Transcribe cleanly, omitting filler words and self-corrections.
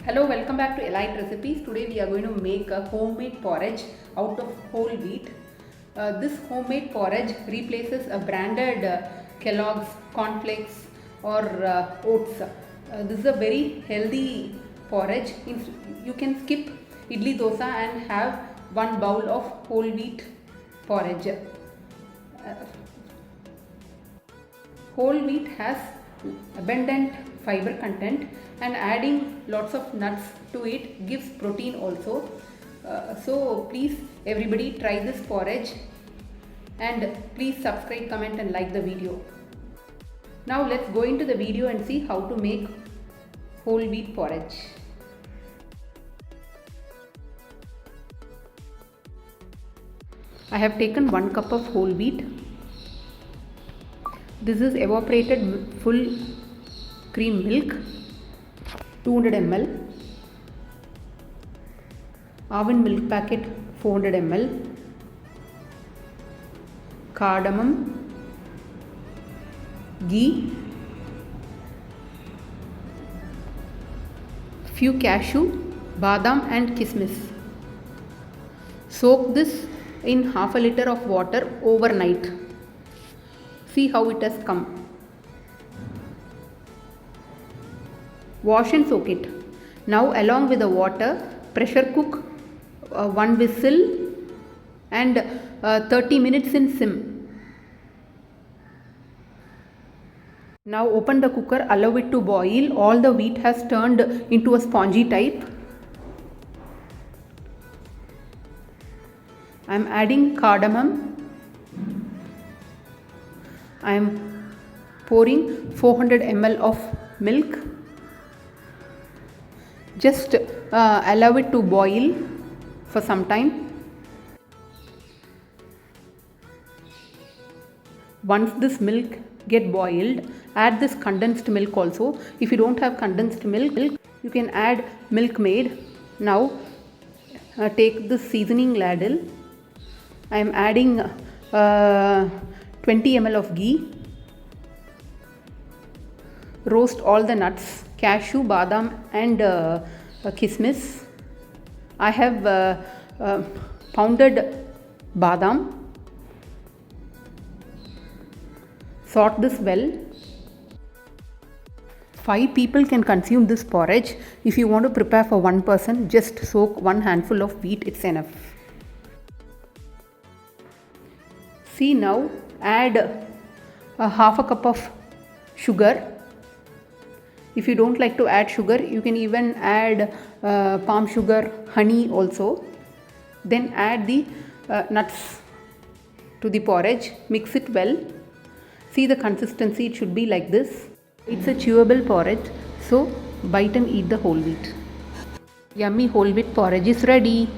Hello, welcome back to Elite Recipes. Today we are going to make a homemade porridge out of whole wheat. This homemade porridge replaces a branded Kellogg's cornflakes or oats. This is a very healthy porridge. You can skip idly dosa and have one bowl of whole wheat porridge. Whole wheat has abundant fiber content, and adding lots of nuts to it gives protein also. So please everybody try this porridge, and please subscribe, comment and like the video. Now let's go into the video and see how to make whole wheat porridge. I have taken 1 cup of whole wheat. This is evaporated full cream milk, 200 ml, almond milk packet 400 ml, cardamom, ghee, few cashew, badam and kismis. Soak this in half a liter of water overnight. See how it has come. Wash and soak it. Now along with the water, pressure cook 1 whistle and 30 minutes in sim. Now open the cooker, allow it to boil. All the wheat has turned into a spongy type. I am adding cardamom. I am pouring 400 ml of milk. Just allow it to boil for some time. Once this milk get boiled, add this condensed milk also. If you don't have condensed milk, you can add milkmaid. Now take the seasoning ladle. I am adding 20 ml of ghee. Roast all the nuts, cashew, badam and kismis. I have pounded badam. Sort this well. 5 people can consume this porridge. If you want to prepare for one person, just soak 1 handful of wheat, it's enough. See, now add half a cup of sugar. If you don't like to add sugar, you can even add palm sugar, honey also. Then add the nuts to the porridge. Mix it well. See the consistency, it should be like this. It's a chewable porridge, so bite and eat the whole wheat. Yummy whole wheat porridge is ready.